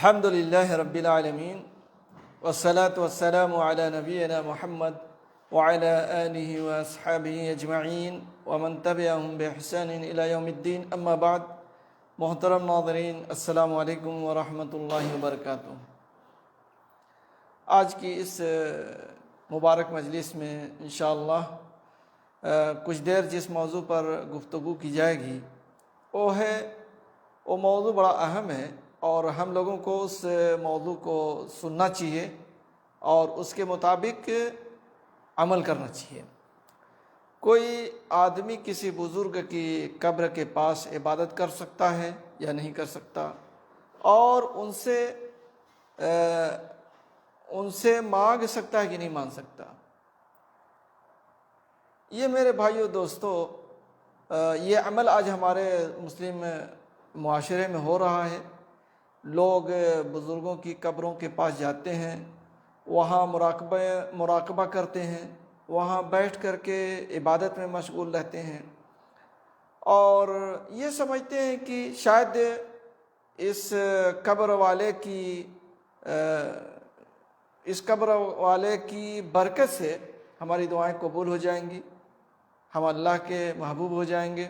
الحمد للہ رب العالمین والصلاة والسلام علی نبینا محمد وعلی آلہ واصحابہ اجمعین ومن تبعہم بإحسان الی یوم الدین اما بعد۔ محترم ناظرین، السلام علیکم ورحمۃ اللہ وبرکاتہ۔ آج کی اس مبارک مجلس میں انشاءاللہ کچھ دیر جس موضوع پر گفتگو کی جائے گی وہ موضوع بڑا اہم ہے اور ہم لوگوں کو اس موضوع کو سننا چاہیے اور اس کے مطابق عمل کرنا چاہیے۔ کوئی آدمی کسی بزرگ کی قبر کے پاس عبادت کر سکتا ہے یا نہیں کر سکتا، اور ان سے مانگ سکتا ہے کہ نہیں مانگ سکتا؟ یہ میرے بھائیو دوستو، یہ عمل آج ہمارے مسلم معاشرے میں ہو رہا ہے۔ لوگ بزرگوں کی قبروں کے پاس جاتے ہیں، وہاں مراقبہ کرتے ہیں، وہاں بیٹھ کر کے عبادت میں مشغول رہتے ہیں، اور یہ سمجھتے ہیں کہ شاید اس قبر والے کی برکت سے ہماری دعائیں قبول ہو جائیں گی، ہم اللہ کے محبوب ہو جائیں گے۔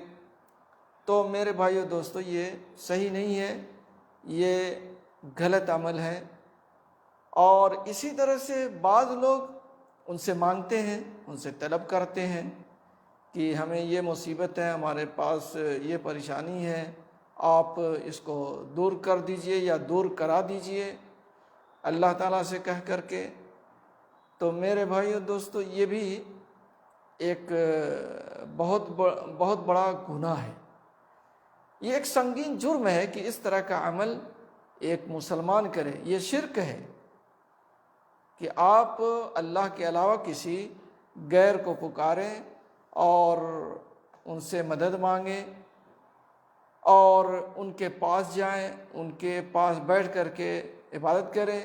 تو میرے بھائیو دوستو، یہ صحیح نہیں ہے، یہ غلط عمل ہے۔ اور اسی طرح سے بعض لوگ ان سے مانگتے ہیں، ان سے طلب کرتے ہیں کہ ہمیں یہ مصیبت ہے، ہمارے پاس یہ پریشانی ہے، آپ اس کو دور کر دیجئے یا دور کرا دیجئے اللہ تعالیٰ سے کہہ کر کے۔ تو میرے بھائیو دوستو، یہ بھی ایک بہت بڑا گناہ ہے، یہ ایک سنگین جرم ہے کہ اس طرح کا عمل ایک مسلمان کرے۔ یہ شرک ہے کہ آپ اللہ کے علاوہ کسی غیر کو پکاریں اور ان سے مدد مانگیں اور ان کے پاس جائیں، ان کے پاس بیٹھ کر کے عبادت کریں،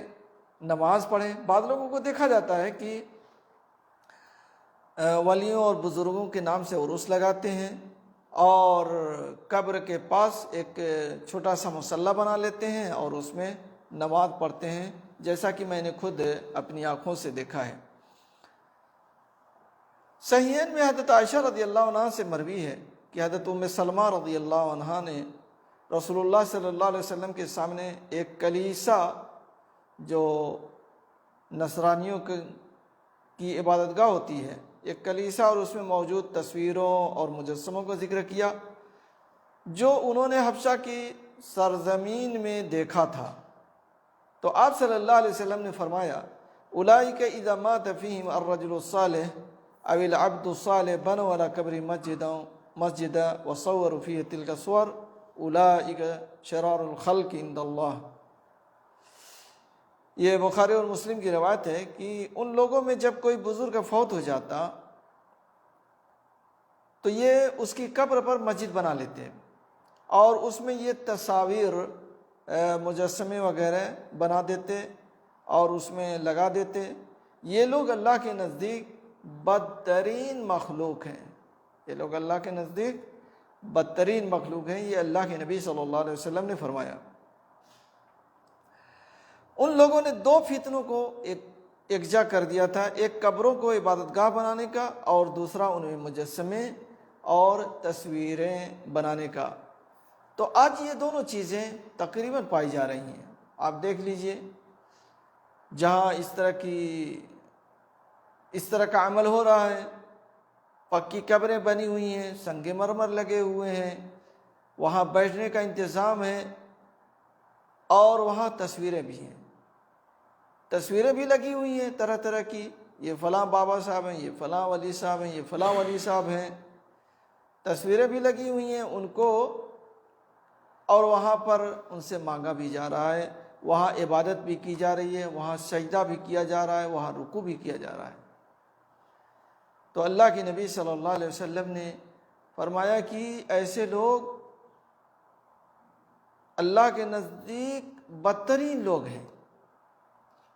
نماز پڑھیں۔ بعض لوگوں کو دیکھا جاتا ہے کہ ولیوں اور بزرگوں کے نام سے عرس لگاتے ہیں اور قبر کے پاس ایک چھوٹا سا مصلی بنا لیتے ہیں اور اس میں نماز پڑھتے ہیں، جیسا کہ میں نے خود اپنی آنکھوں سے دیکھا ہے۔ صحیحین میں حضرت عائشہ رضی اللہ عنہ سے مروی ہے کہ حضرت ام سلمہ رضی اللہ عنہ نے رسول اللہ صلی اللہ علیہ وسلم کے سامنے ایک کلیسا، جو نصرانیوں کی عبادت گاہ ہوتی ہے، ایک کلیسا، اور اس میں موجود تصویروں اور مجسموں کا ذکر کیا جو انہوں نے حبشہ کی سرزمین میں دیکھا تھا۔ تو آپ صلی اللہ علیہ وسلم نے فرمایا، اولئک اذا مات فیہم الرجل الصالح او العبد الصالح بنوا علی قبر مسجدا وصوروا فیہ تلک الصور اولئک شرار الخلق عند اللہ۔ یہ بخاری اور مسلم کی روایت ہے کہ ان لوگوں میں جب کوئی بزرگ فوت ہو جاتا تو یہ اس کی قبر پر مسجد بنا لیتے ہیں اور اس میں یہ تصاویر، مجسمے وغیرہ بنا دیتے اور اس میں لگا دیتے۔ یہ لوگ اللہ کے نزدیک بدترین مخلوق ہیں، یہ لوگ اللہ کے نزدیک بدترین مخلوق ہیں، یہ اللہ کے نبی صلی اللہ علیہ وسلم نے فرمایا۔ ان لوگوں نے دو فتنوں کو یکجا کر دیا تھا، ایک قبروں کو عبادت گاہ بنانے کا اور دوسرا ان میں مجسمے اور تصویریں بنانے کا۔ تو آج یہ دونوں چیزیں تقریباً پائی جا رہی ہیں۔ آپ دیکھ لیجئے، جہاں اس طرح کا عمل ہو رہا ہے، پکی قبریں بنی ہوئی ہیں، سنگ مرمر لگے ہوئے ہیں، وہاں بیٹھنے کا انتظام ہے اور وہاں تصویریں بھی ہیں، تصویریں بھی لگی ہوئی ہیں طرح طرح کی، یہ فلاں بابا صاحب ہیں، یہ فلاں ولی صاحب ہیں، یہ فلاں ولی صاحب ہیں، تصویریں بھی لگی ہوئی ہیں ان کو، اور وہاں پر ان سے مانگا بھی جا رہا ہے، وہاں عبادت بھی کی جا رہی ہے، وہاں سجدہ بھی کیا جا رہا ہے، وہاں رکوع بھی کیا جا رہا ہے۔ تو اللہ کے نبی صلی اللہ علیہ وسلم نے فرمایا کہ ایسے لوگ اللہ کے نزدیک بدترین لوگ ہیں،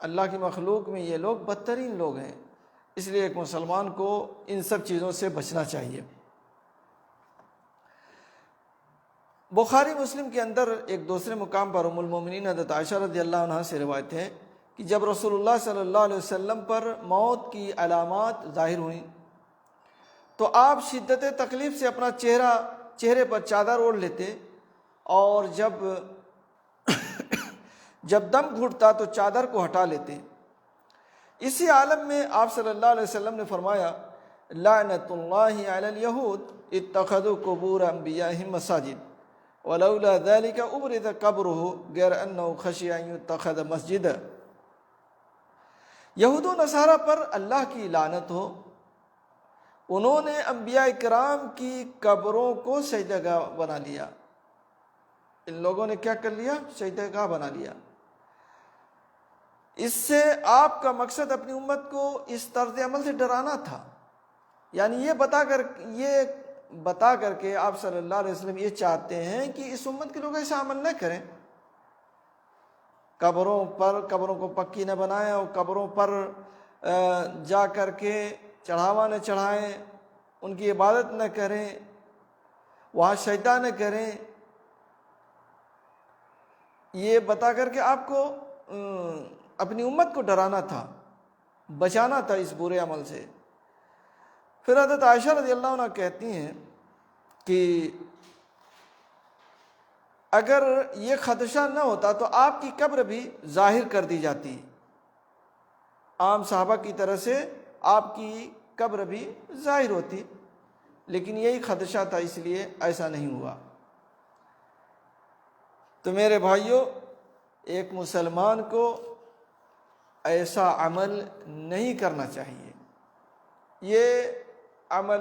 اللہ کی مخلوق میں یہ لوگ بدترین لوگ ہیں۔ اس لیے ایک مسلمان کو ان سب چیزوں سے بچنا چاہیے۔ بخاری مسلم کے اندر ایک دوسرے مقام پر ام المومنین حضرت عائشہ رضی اللہ عنہ سے روایت ہے کہ جب رسول اللہ صلی اللہ علیہ وسلم پر موت کی علامات ظاہر ہوئیں تو آپ شدت تکلیف سے اپنا چہرے پر چادر اوڑھ لیتے، اور جب دم گھٹتا تو چادر کو ہٹا لیتے۔ اسی عالم میں آپ صلی اللہ علیہ وسلم نے فرمایا لعنت اللہ علی الیہود اتخذوا قبور انبیائہم مساجد ولولا ذلك ابرز قبره غیر انه خشی ان یتخذ مسجدا۔ یہود و نصارہ پر اللہ کی لعنت ہو، انہوں نے انبیاء کرام کی قبروں کو سجدہ گاہ بنا لیا۔ ان لوگوں نے کیا کر لیا؟ سجدہ گاہ بنا لیا۔ اس سے آپ کا مقصد اپنی امت کو اس طرز عمل سے ڈرانا تھا، یعنی یہ بتا کر کے آپ صلی اللہ علیہ وسلم یہ چاہتے ہیں کہ اس امت کے لوگ ایسا عمل نہ کریں، قبروں کو پکی نہ بنائیں، اور قبروں پر جا کر کے چڑھاوا نہ چڑھائیں، ان کی عبادت نہ کریں، وہاں سجدہ نہ کریں۔ یہ بتا کر کے آپ کو اپنی امت کو ڈرانا تھا، بچانا تھا اس برے عمل سے۔ پھر حضرت عائشہ رضی اللہ عنہ کہتی ہیں کہ اگر یہ خدشہ نہ ہوتا تو آپ کی قبر بھی ظاہر کر دی جاتی، عام صحابہ کی طرح سے آپ کی قبر بھی ظاہر ہوتی، لیکن یہی خدشہ تھا، اس لیے ایسا نہیں ہوا۔ تو میرے بھائیوں، ایک مسلمان کو ایسا عمل نہیں کرنا چاہیے۔ یہ عمل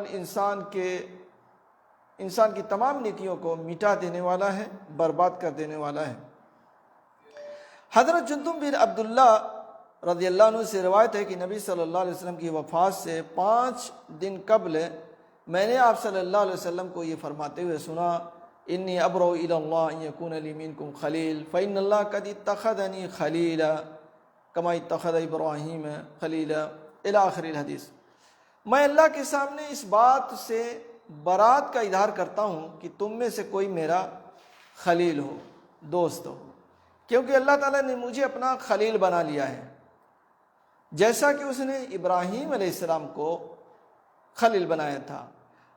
انسان کی تمام نیکیوں کو مٹا دینے والا ہے، برباد کر دینے والا ہے۔ حضرت جندب بن عبداللہ رضی اللہ عنہ سے روایت ہے کہ نبی صلی اللہ علیہ وسلم کی وفات سے 5 دن قبل میں نے آپ صلی اللہ علیہ وسلم کو یہ فرماتے ہوئے سنا انی ابرؤ الی اللہ ان یکون لی منکم خلیل فإن اللہ قد اتخذنی خلیلا کما اتخذ ابراہیم خلیلا الی آخر الحدیث۔ میں اللہ کے سامنے اس بات سے برات کا اظہار کرتا ہوں کہ تم میں سے کوئی میرا خلیل ہو، دوست ہو، کیونکہ اللہ تعالیٰ نے مجھے اپنا خلیل بنا لیا ہے، جیسا کہ اس نے ابراہیم علیہ السلام کو خلیل بنایا تھا۔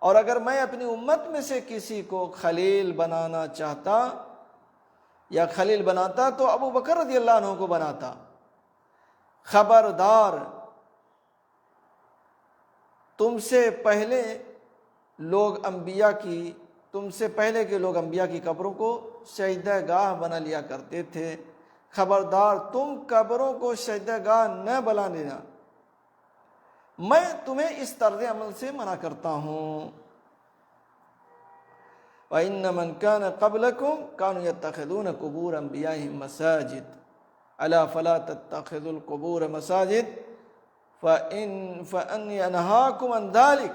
اور اگر میں اپنی امت میں سے کسی کو خلیل بنانا چاہتا یا خلیل بناتا تو ابو بکر رضی اللہ عنہ کو بناتا۔ خبردار، تم سے پہلے کے لوگ انبیاء کی قبروں کو سجدہ گاہ بنا لیا کرتے تھے، خبردار تم قبروں کو سجدہ گاہ نہ بنا لینا، میں تمہیں اس طرز عمل سے منع کرتا ہوں۔ وَإِنَّ مَنْ كَانَ قَبْلَكُمْ كَانُوا يَتَّخِذُونَ قُبُورَ أَنْبِيَائِهِمْ مَسَاجِدَ أَلَا فَلَا تَتَّخِذُوا الْقُبُورَ مَسَاجِدَ فَأَنِّي أَنْهَاكُمْ عَنْ ذَلِكَ۔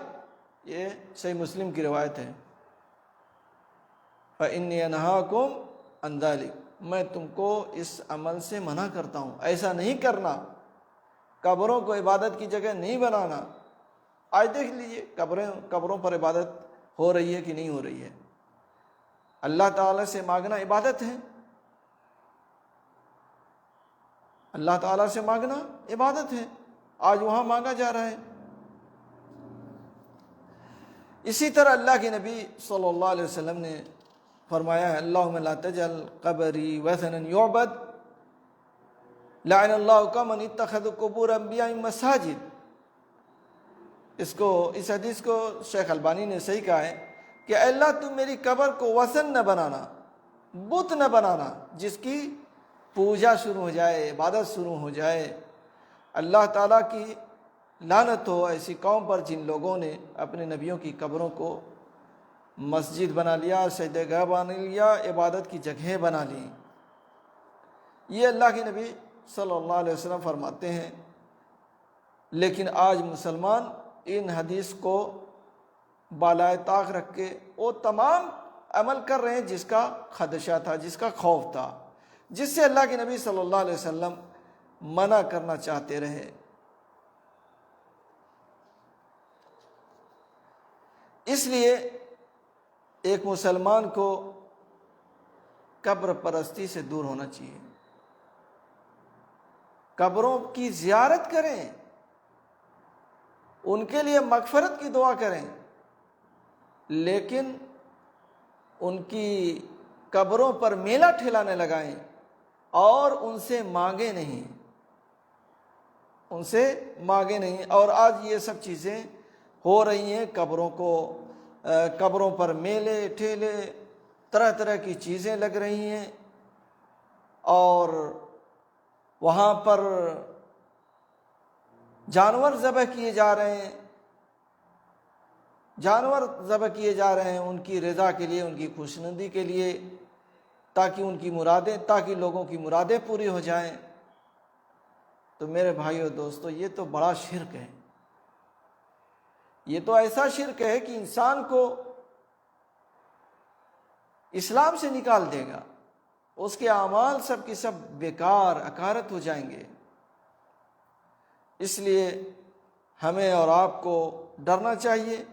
یہ صحیح مسلم کی روایت ہے، فَإِنِّي أَنْهَاكُمْ عَنْ ذَلِكَ، میں تم کو اس عمل سے منع کرتا ہوں، ایسا نہیں کرنا، قبروں کو عبادت کی جگہ نہیں بنانا۔ آج دیکھ لیجئے قبروں پر عبادت ہو رہی ہے کہ نہیں ہو رہی ہے؟ اللہ تعالیٰ سے مانگنا عبادت ہے، اللہ تعالیٰ سے مانگنا عبادت ہے، آج وہاں مانگا جا رہا ہے۔ اسی طرح اللہ کے نبی صلی اللہ علیہ وسلم نے فرمایا ہے اللہم لا تجعل قبری وثنا یعبد لعن اللہ من اتخذ قبور انبیاء مساجد۔ اس حدیث کو شیخ البانی نے صحیح کہا ہے کہ اے اللہ تم میری قبر کو وثن نہ بنانا، بت نہ بنانا جس کی پوجا شروع ہو جائے، عبادت شروع ہو جائے۔ اللہ تعالیٰ کی لعنت ہو ایسی قوم پر جن لوگوں نے اپنے نبیوں کی قبروں کو مسجد بنا لیا، سجدہ گاہ بنا لیا، عبادت کی جگہیں بنا لی۔ یہ اللہ کے نبی صلی اللہ علیہ وسلم فرماتے ہیں، لیکن آج مسلمان ان حدیث کو بالائے طاق رکھ کے وہ تمام عمل کر رہے ہیں جس کا خدشہ تھا، جس کا خوف تھا، جس سے اللہ کے نبی صلی اللہ علیہ وسلم منع کرنا چاہتے رہے۔ اس لیے ایک مسلمان کو قبر پرستی سے دور ہونا چاہیے. قبروں کی زیارت کریں، ان کے لیے مغفرت کی دعا کریں، لیکن ان کی قبروں پر میلہ ٹھلانے لگائیں اور ان سے مانگے نہیں، ان سے مانگے نہیں. اور آج یہ سب چیزیں ہو رہی ہیں. قبروں پر میلے ٹھیلے، طرح طرح کی چیزیں لگ رہی ہیں، اور وہاں پر جانور ذبح کیے جا رہے ہیں، جانور ذبح کیے جا رہے ہیں ان کی رضا کے لیے، ان کی خوشنودی کے لیے، تاکہ لوگوں کی مرادیں پوری ہو جائیں. تو میرے بھائیو دوستو، یہ تو بڑا شرک ہے. یہ تو ایسا شرک ہے کہ انسان کو اسلام سے نکال دے گا. اس کے اعمال سب کی سب بیکار اکارت ہو جائیں گے. اس لیے ہمیں اور آپ کو ڈرنا چاہیے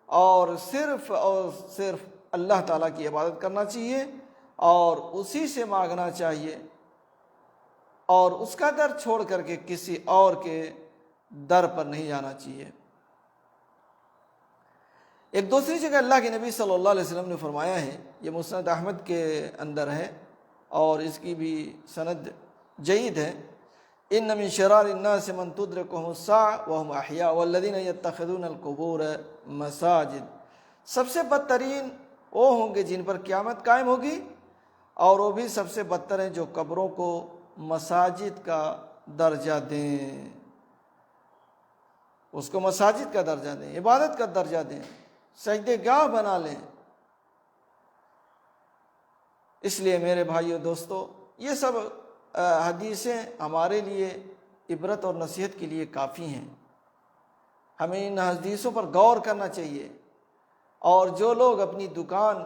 اور صرف اللہ تعالیٰ کی عبادت کرنا چاہیے اور اسی سے مانگنا چاہیے، اور اس کا در چھوڑ کر کے کسی اور کے در پر نہیں جانا چاہیے. ایک دوسری جگہ اللہ کے نبی صلی اللہ علیہ وسلم نے فرمایا ہے، یہ مسند احمد کے اندر ہے اور اس کی بھی سند جید ہے، ان من شرار الناس من تدرکهم الساعة وهم احیاء والذین یتخذون القبور مساجد. سب سے بدترین وہ ہوں گے جن پر قیامت قائم ہوگی، اور وہ بھی سب سے بدتر ہیں جو قبروں کو مساجد کا درجہ دیں، اس کو مساجد کا درجہ دیں، عبادت کا درجہ دیں، سجدہ گاہ بنا لیں. اس لیے میرے بھائیو دوستو، یہ سب حدیثیں ہمارے لیے عبرت اور نصیحت کے لیے کافی ہیں. ہمیں ان حدیثوں پر غور کرنا چاہیے. اور جو لوگ اپنی دکان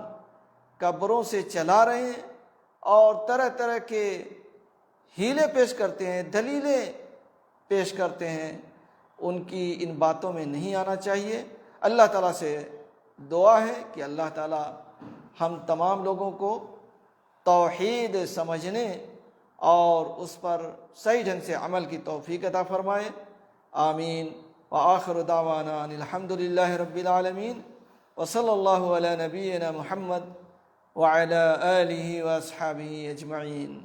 قبروں سے چلا رہے ہیں اور طرح طرح کے ہیلے پیش کرتے ہیں، دلیلیں پیش کرتے ہیں، ان کی ان باتوں میں نہیں آنا چاہیے. اللہ تعالیٰ سے دعا ہے کہ اللہ تعالیٰ ہم تمام لوگوں کو توحید سمجھنے اور اس پر صحیح ڈھنگ سے عمل کی توفیق عطا فرمائے. آمین. وآخر دعوانا ان الحمد للہ رب العالمین، وصلی اللہ علی نبینا محمد وعلی آلہ واصحابہ اجمعین.